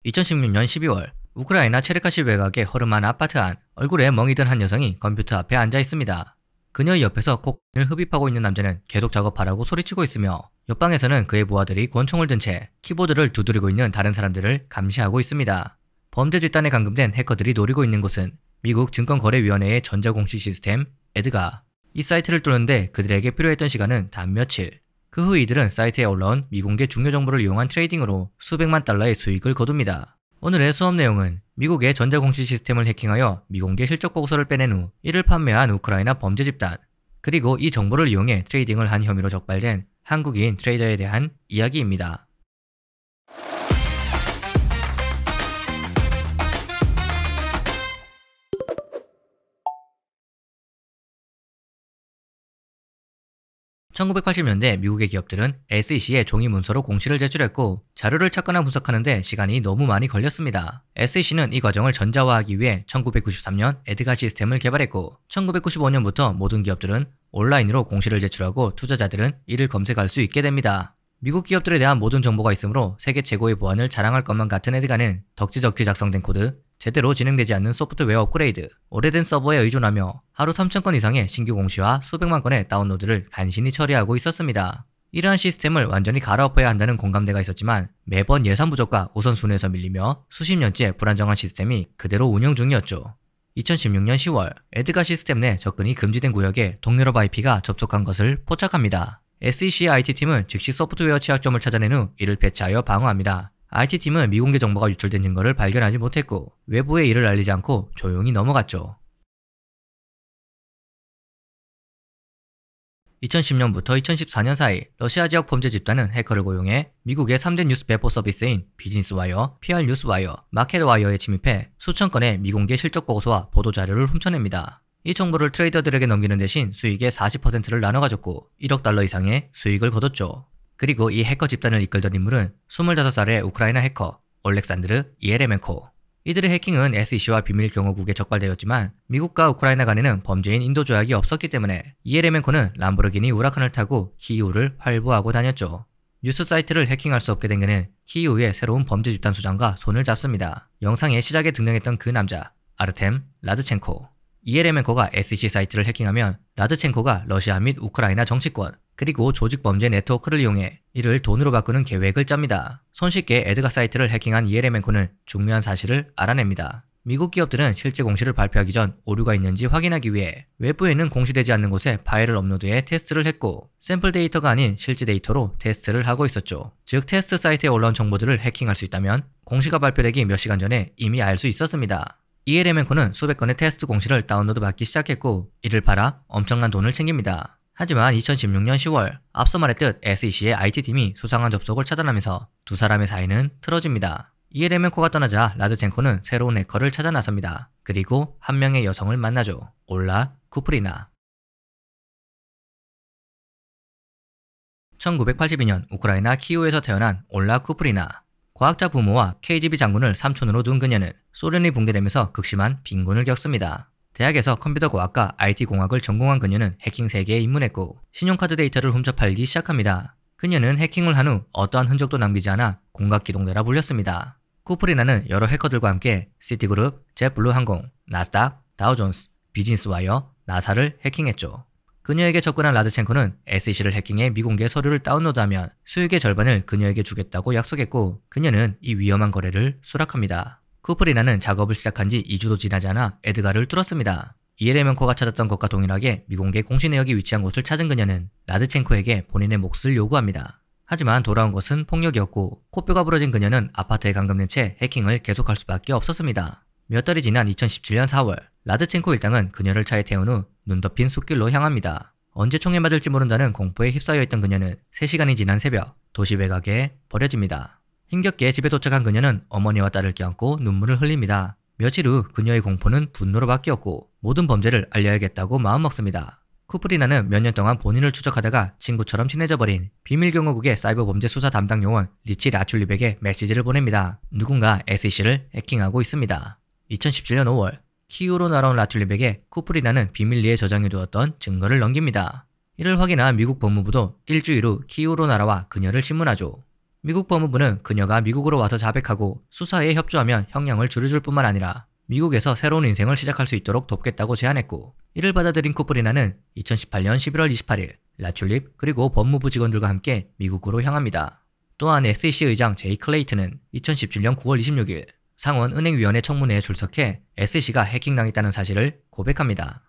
2016년 12월 우크라이나 체르카시 외곽의 허름한 아파트 안 얼굴에 멍이 든 한 여성이 컴퓨터 앞에 앉아 있습니다. 그녀의 옆에서 코카인을 흡입하고 있는 남자는 계속 작업하라고 소리치고 있으며 옆방에서는 그의 부하들이 권총을 든 채 키보드를 두드리고 있는 다른 사람들을 감시하고 있습니다. 범죄 집단에 감금된 해커들이 노리고 있는 곳은 미국 증권거래위원회의 전자공시 시스템 에드가. 이 사이트를 뚫는데 그들에게 필요했던 시간은 단 며칠. 그 후 이들은 사이트에 올라온 미공개 중요 정보를 이용한 트레이딩으로 수백만 달러의 수익을 거둡니다. 오늘의 수업 내용은 미국의 전자공시 시스템을 해킹하여 미공개 실적 보고서를 빼낸 후 이를 판매한 우크라이나 범죄 집단, 그리고 이 정보를 이용해 트레이딩을 한 혐의로 적발된 한국인 트레이더에 대한 이야기입니다. 1980년대 미국의 기업들은 SEC에 종이 문서로 공시를 제출했고 자료를 찾거나 분석하는데 시간이 너무 많이 걸렸습니다. SEC는 이 과정을 전자화하기 위해 1993년 에드가 시스템을 개발했고 1995년부터 모든 기업들은 온라인으로 공시를 제출하고 투자자들은 이를 검색할 수 있게 됩니다. 미국 기업들에 대한 모든 정보가 있으므로 세계 최고의 보안을 자랑할 것만 같은 에드가는 덕지덕지 작성된 코드, 제대로 진행되지 않는 소프트웨어 업그레이드, 오래된 서버에 의존하며 하루 3,000건 이상의 신규 공시와 수백만 건의 다운로드를 간신히 처리하고 있었습니다. 이러한 시스템을 완전히 갈아엎어야 한다는 공감대가 있었지만 매번 예산 부족과 우선순위에서 밀리며 수십 년째 불안정한 시스템이 그대로 운영 중이었죠. 2016년 10월 에드가 시스템 내 접근이 금지된 구역에 동유럽 IP가 접속한 것을 포착합니다. SEC의 IT팀은 즉시 소프트웨어 취약점을 찾아낸 후 이를 패치하여 방어합니다. IT팀은 미공개 정보가 유출된 증거를 발견하지 못했고 외부에 이를 알리지 않고 조용히 넘어갔죠. 2010년부터 2014년 사이 러시아 지역 범죄 집단은 해커를 고용해 미국의 3대 뉴스 배포 서비스인 비즈니스와이어, PR뉴스와이어, 마켓와이어에 침입해 수천 건의 미공개 실적 보고서와 보도자료를 훔쳐냅니다. 이 정보를 트레이더들에게 넘기는 대신 수익의 40%를 나눠 가졌고 1억 달러 이상의 수익을 거뒀죠. 그리고 이 해커 집단을 이끌던 인물은 25살의 우크라이나 해커 올렉산드르 이에레멘코. 이들의 해킹은 SEC와 비밀 경호국에 적발되었지만 미국과 우크라이나 간에는 범죄인 인도 조약이 없었기 때문에 이에레멘코는 람보르기니 우라칸을 타고 키이우를 활보하고 다녔죠. 뉴스 사이트를 해킹할 수 없게 된 그는 키이우의 새로운 범죄 집단 수장과 손을 잡습니다. 영상의 시작에 등장했던 그 남자 아르템 라드첸코. 이에레멘코가 SEC 사이트를 해킹하면 라드첸코가 러시아 및 우크라이나 정치권 그리고 조직범죄 네트워크를 이용해 이를 돈으로 바꾸는 계획을 짭니다. 손쉽게 에드가 사이트를 해킹한 이에레멘코는 중요한 사실을 알아냅니다. 미국 기업들은 실제 공시를 발표하기 전 오류가 있는지 확인하기 위해 외부에는 공시되지 않는 곳에 파일을 업로드해 테스트를 했고 샘플 데이터가 아닌 실제 데이터로 테스트를 하고 있었죠. 즉 테스트 사이트에 올라온 정보들을 해킹할 수 있다면 공시가 발표되기 몇 시간 전에 이미 알 수 있었습니다. 이에레멘코는 수백 건의 테스트 공시를 다운로드 받기 시작했고 이를 팔아 엄청난 돈을 챙깁니다. 하지만 2016년 10월 앞서 말했듯 SEC의 IT팀이 수상한 접속을 차단하면서 두 사람의 사이는 틀어집니다. 이에레멘코가 떠나자 라드첸코는 새로운 해커를 찾아 나섭니다. 그리고 한 명의 여성을 만나죠. 올라 쿠프리나. 1982년 우크라이나 키이우에서 태어난 올라 쿠프리나. 과학자 부모와 KGB 장군을 삼촌으로 둔 그녀는 소련이 붕괴되면서 극심한 빈곤을 겪습니다. 대학에서 컴퓨터공학과 IT공학을 전공한 그녀는 해킹 세계에 입문했고 신용카드 데이터를 훔쳐 팔기 시작합니다. 그녀는 해킹을 한 후 어떠한 흔적도 남기지 않아 공각기동대라 불렸습니다. 쿠프리나는 여러 해커들과 함께 시티그룹, 젯블루항공, 나스닥, 다우존스, 비즈니스와이어, 나사를 해킹했죠. 그녀에게 접근한 라드첸코는 SEC를 해킹해 미공개 서류를 다운로드하면 수익의 절반을 그녀에게 주겠다고 약속했고 그녀는 이 위험한 거래를 수락합니다. 쿠프리나는 작업을 시작한 지 2주도 지나지 않아 에드가를 뚫었습니다. 이에레멘코가 찾았던 것과 동일하게 미공개 공시 내역이 위치한 곳을 찾은 그녀는 라드첸코에게 본인의 몫을 요구합니다. 하지만 돌아온 것은 폭력이었고 코뼈가 부러진 그녀는 아파트에 감금된 채 해킹을 계속할 수밖에 없었습니다. 몇 달이 지난 2017년 4월 라드첸코 일당은 그녀를 차에 태운 후 눈 덮인 숲길로 향합니다. 언제 총에 맞을지 모른다는 공포에 휩싸여 있던 그녀는 3시간이 지난 새벽 도시 외곽에 버려집니다. 힘겹게 집에 도착한 그녀는 어머니와 딸을 껴안고 눈물을 흘립니다. 며칠 후 그녀의 공포는 분노로 바뀌었고 모든 범죄를 알려야겠다고 마음먹습니다. 쿠프리나는 몇 년 동안 본인을 추적하다가 친구처럼 친해져 버린 비밀경호국의 사이버 범죄 수사 담당 요원 리치 라툴립에게 메시지를 보냅니다. 누군가 SEC를 해킹하고 있습니다. 2017년 5월 키이우로 날아온 라툴립에게 쿠프리나는 비밀리에 저장해두었던 증거를 넘깁니다. 이를 확인한 미국 법무부도 일주일 후 키이우로 날아와 그녀를 신문하죠. 미국 법무부는 그녀가 미국으로 와서 자백하고 수사에 협조하면 형량을 줄여줄 뿐만 아니라 미국에서 새로운 인생을 시작할 수 있도록 돕겠다고 제안했고, 이를 받아들인 쿠프리나는 2018년 11월 28일 라튤립 그리고 법무부 직원들과 함께 미국으로 향합니다. 또한 SEC 의장 제이 클레이튼은 2017년 9월 26일 상원은행위원회 청문회에 출석해 SEC가 해킹당했다는 사실을 고백합니다.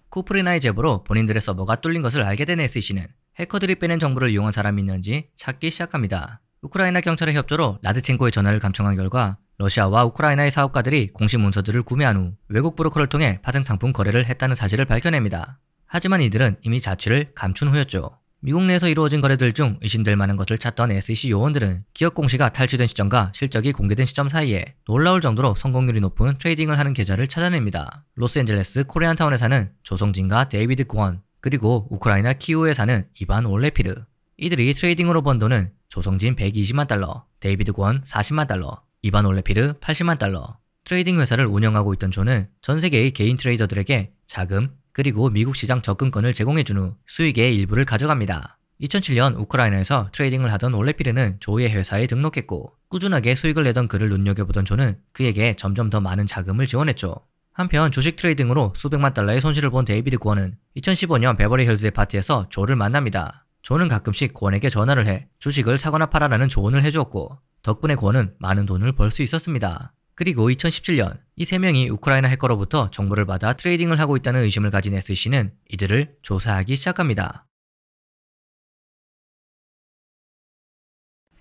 쿠프리나의 제보로 본인들의 서버가 뚫린 것을 알게 된 SEC는 해커들이 빼낸 정보를 이용한 사람이 있는지 찾기 시작합니다. 우크라이나 경찰의 협조로 라드첸코의 전화를 감청한 결과 러시아와 우크라이나의 사업가들이 공식 문서들을 구매한 후 외국 브로커를 통해 파생상품 거래를 했다는 사실을 밝혀냅니다. 하지만 이들은 이미 자취를 감춘 후였죠. 미국 내에서 이루어진 거래들 중 의심될 만한 것을 찾던 SEC 요원들은 기업 공시가 탈취된 시점과 실적이 공개된 시점 사이에 놀라울 정도로 성공률이 높은 트레이딩을 하는 계좌를 찾아냅니다. 로스앤젤레스 코리안타운에 사는 조성진과 데이비드 권, 그리고 우크라이나 키우에 사는 이반 올레피르. 이들이 트레이딩으로 번 돈은 조성진 120만 달러, 데이비드 권 40만 달러, 이반 올레피르 80만 달러. 트레이딩 회사를 운영하고 있던 존은 전 세계의 개인 트레이더들에게 자금, 그리고 미국 시장 접근권을 제공해준 후 수익의 일부를 가져갑니다. 2007년 우크라이나에서 트레이딩을 하던 올레피르는 조의 회사에 등록했고, 꾸준하게 수익을 내던 그를 눈여겨보던 존은 그에게 점점 더 많은 자금을 지원했죠. 한편 주식 트레이딩으로 수백만 달러의 손실을 본 데이비드 권은 2015년 베버리 힐즈의 파티에서 조를 만납니다. 조는 가끔씩 권에게 전화를 해 주식을 사거나 팔아라는 조언을 해주었고, 덕분에 권은 많은 돈을 벌 수 있었습니다. 그리고 2017년 이 세 명이 우크라이나 해커로부터 정보를 받아 트레이딩을 하고 있다는 의심을 가진 SEC는 이들을 조사하기 시작합니다.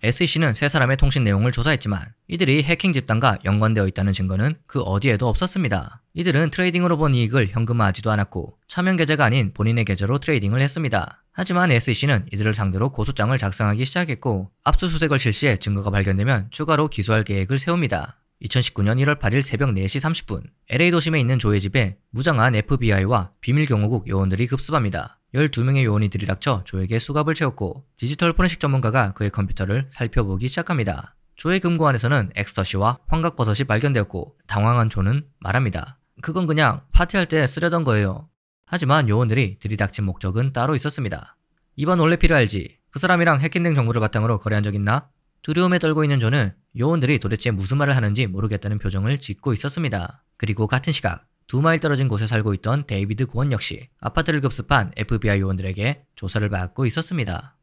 SEC는 세 사람의 통신 내용을 조사했지만 이들이 해킹 집단과 연관되어 있다는 증거는 그 어디에도 없었습니다. 이들은 트레이딩으로 본 이익을 현금화하지도 않았고 차명 계좌가 아닌 본인의 계좌로 트레이딩을 했습니다. 하지만 SEC는 이들을 상대로 고소장을 작성하기 시작했고, 압수수색을 실시해 증거가 발견되면 추가로 기소할 계획을 세웁니다. 2019년 1월 8일 새벽 4시 30분 LA 도심에 있는 조의 집에 무장한 FBI와 비밀경호국 요원들이 급습합니다. 12명의 요원이 들이닥쳐 조에게 수갑을 채웠고 디지털 포렌식 전문가가 그의 컴퓨터를 살펴보기 시작합니다. 조의 금고 안에서는 엑스터시와 환각버섯이 발견되었고 당황한 조는 말합니다. 그건 그냥 파티할 때 쓰려던 거예요. 하지만 요원들이 들이닥친 목적은 따로 있었습니다. 이번 올레피르 알지? 그 사람이랑 해킹된 정보를 바탕으로 거래한 적 있나? 두려움에 떨고 있는 존은 요원들이 도대체 무슨 말을 하는지 모르겠다는 표정을 짓고 있었습니다. 그리고 같은 시각 2마일 떨어진 곳에 살고 있던 데이비드 권 역시 아파트를 급습한 FBI 요원들에게 조사를 받고 있었습니다.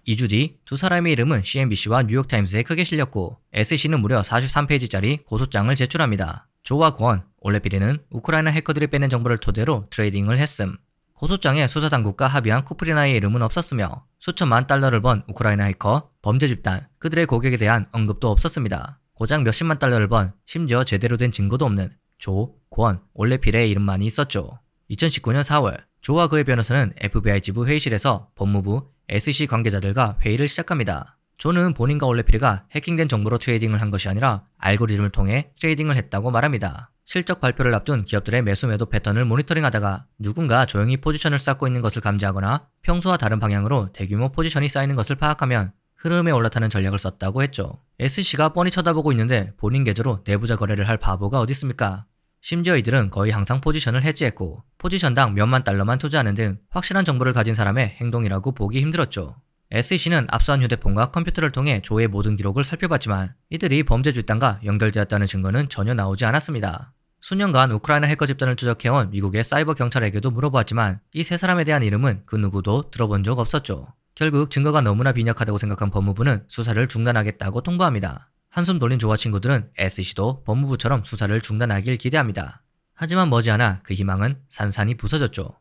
2주 뒤 두 사람의 이름은 CNBC와 뉴욕타임스에 크게 실렸고 SEC는 무려 43페이지짜리 고소장을 제출합니다. 조와 권, 올레피르는 우크라이나 해커들이 빼낸 정보를 토대로 트레이딩을 했음. 고소장에 수사당국과 합의한 쿠프리나의 이름은 없었으며 수천만 달러를 번 우크라이나 해커, 범죄 집단, 그들의 고객에 대한 언급도 없었습니다. 고작 몇십만 달러를 번 심지어 제대로 된 증거도 없는 조, 권, 올레피르의 이름만이 있었죠. 2019년 4월 조와 그의 변호사는 FBI 지부 회의실에서 법무부, SEC 관계자들과 회의를 시작합니다. 조는 본인과 올레피르가 해킹된 정보로 트레이딩을 한 것이 아니라 알고리즘을 통해 트레이딩을 했다고 말합니다. 실적 발표를 앞둔 기업들의 매수 매도 패턴을 모니터링하다가 누군가 조용히 포지션을 쌓고 있는 것을 감지하거나 평소와 다른 방향으로 대규모 포지션이 쌓이는 것을 파악하면 흐름에 올라타는 전략을 썼다고 했죠. SEC가 뻔히 쳐다보고 있는데 본인 계좌로 내부자 거래를 할 바보가 어디 있습니까? 심지어 이들은 거의 항상 포지션을 해지했고 포지션당 몇만 달러만 투자하는 등 확실한 정보를 가진 사람의 행동이라고 보기 힘들었죠. SEC는 압수한 휴대폰과 컴퓨터를 통해 조의 모든 기록을 살펴봤지만 이들이 범죄 집단과 연결되었다는 증거는 전혀 나오지 않았습니다. 수년간 우크라이나 해커 집단을 추적해온 미국의 사이버 경찰에게도 물어보았지만 이 세 사람에 대한 이름은 그 누구도 들어본 적 없었죠. 결국 증거가 너무나 빈약하다고 생각한 법무부는 수사를 중단하겠다고 통보합니다. 한숨 돌린 조와 친구들은 SEC도 법무부처럼 수사를 중단하길 기대합니다. 하지만 머지않아 그 희망은 산산이 부서졌죠.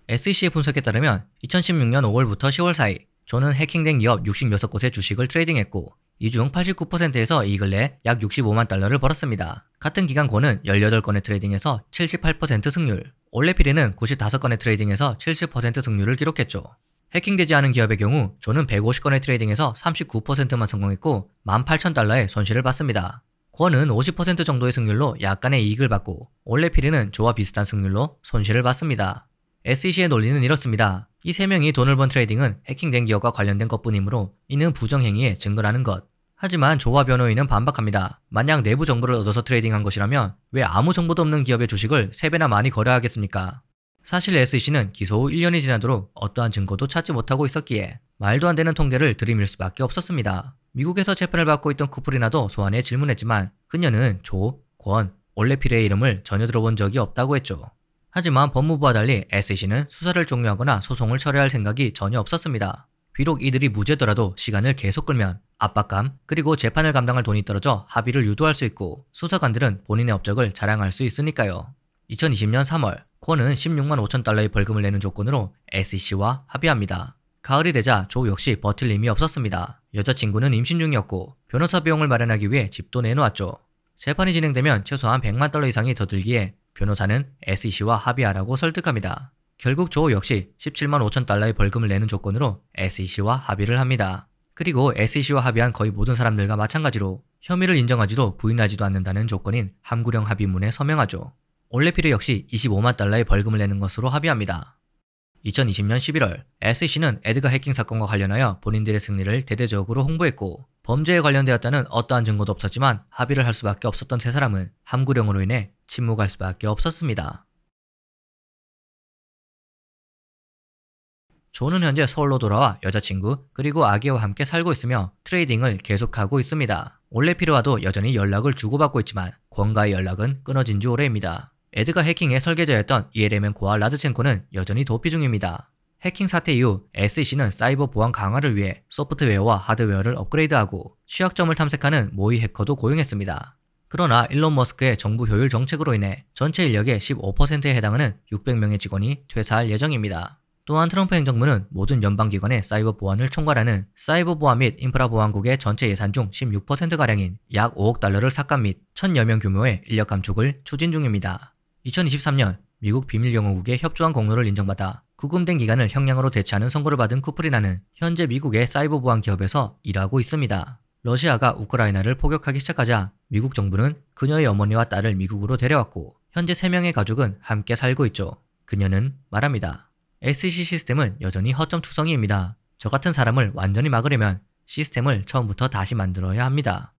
SEC의 분석에 따르면 2016년 5월부터 10월 사이 조는 해킹된 기업 66곳의 주식을 트레이딩했고 이 중 89%에서 이익을 내 약 65만 달러를 벌었습니다. 같은 기간 고는 18건의 트레이딩에서 78% 승률, 올레피르는 95건의 트레이딩에서 70% 승률을 기록했죠. 해킹되지 않은 기업의 경우 조는 150건의 트레이딩에서 39%만 성공했고 18,000달러의 손실을 봤습니다. 권은 50% 정도의 승률로 약간의 이익을 받고 올레피르는 조와 비슷한 승률로 손실을 봤습니다. SEC의 논리는 이렇습니다. 이 세 명이 돈을 번 트레이딩은 해킹된 기업과 관련된 것뿐이므로 이는 부정행위의 증거라는 것. 하지만 조와 변호인은 반박합니다. 만약 내부 정보를 얻어서 트레이딩한 것이라면 왜 아무 정보도 없는 기업의 주식을 3배나 많이 거래하겠습니까? 사실 SEC는 기소 후 1년이 지나도록 어떠한 증거도 찾지 못하고 있었기에 말도 안 되는 통계를 들이밀 수밖에 없었습니다. 미국에서 재판을 받고 있던 쿠프리나도 소환에 질문했지만 그녀는 조, 권, 올레피레의 이름을 전혀 들어본 적이 없다고 했죠. 하지만 법무부와 달리 SEC는 수사를 종료하거나 소송을 철회할 생각이 전혀 없었습니다. 비록 이들이 무죄더라도 시간을 계속 끌면 압박감 그리고 재판을 감당할 돈이 떨어져 합의를 유도할 수 있고 수사관들은 본인의 업적을 자랑할 수 있으니까요. 2020년 3월 콘은 16만 5천 달러의 벌금을 내는 조건으로 SEC와 합의합니다. 가을이 되자 조 역시 버틸 힘이 없었습니다. 여자친구는 임신 중이었고 변호사 비용을 마련하기 위해 집도 내놓았죠. 재판이 진행되면 최소한 100만 달러 이상이 더 들기에 변호사는 SEC와 합의하라고 설득합니다. 결국 조 역시 17만 5천 달러의 벌금을 내는 조건으로 SEC와 합의를 합니다. 그리고 SEC와 합의한 거의 모든 사람들과 마찬가지로 혐의를 인정하지도 부인하지도 않는다는 조건인 함구령 합의문에 서명하죠. 올레피레 역시 25만 달러의 벌금을 내는 것으로 합의합니다. 2020년 11월 SEC는 에드가 해킹 사건과 관련하여 본인들의 승리를 대대적으로 홍보했고 범죄에 관련되었다는 어떠한 증거도 없었지만 합의를 할 수밖에 없었던 세 사람은 함구령으로 인해 침묵할 수밖에 없었습니다. 조는 현재 서울로 돌아와 여자친구 그리고 아기와 함께 살고 있으며 트레이딩을 계속하고 있습니다. 올레피레와도 여전히 연락을 주고받고 있지만 권과의 연락은 끊어진 지 오래입니다. 에드가 해킹의 설계자였던 이에레멘코와 라드첸코는 여전히 도피 중입니다. 해킹 사태 이후 SEC는 사이버 보안 강화를 위해 소프트웨어와 하드웨어를 업그레이드하고 취약점을 탐색하는 모의 해커도 고용했습니다. 그러나 일론 머스크의 정부 효율 정책으로 인해 전체 인력의 15%에 해당하는 600명의 직원이 퇴사할 예정입니다. 또한 트럼프 행정부는 모든 연방기관의 사이버 보안을 총괄하는 사이버 보안 및 인프라 보안국의 전체 예산 중 16%가량인 약 5억 달러를 삭감 및 1000여 명 규모의 인력 감축을 추진 중입니다. 2023년 미국 비밀영어국의 협조한 공로를 인정받아 구금된 기간을 형량으로 대체하는 선고를 받은 쿠프리나는 현재 미국의 사이버 보안 기업에서 일하고 있습니다. 러시아가 우크라이나를 포격하기 시작하자 미국 정부는 그녀의 어머니와 딸을 미국으로 데려왔고 현재 3명의 가족은 함께 살고 있죠. 그녀는 말합니다. SEC 시스템은 여전히 허점투성이입니다. 저 같은 사람을 완전히 막으려면 시스템을 처음부터 다시 만들어야 합니다.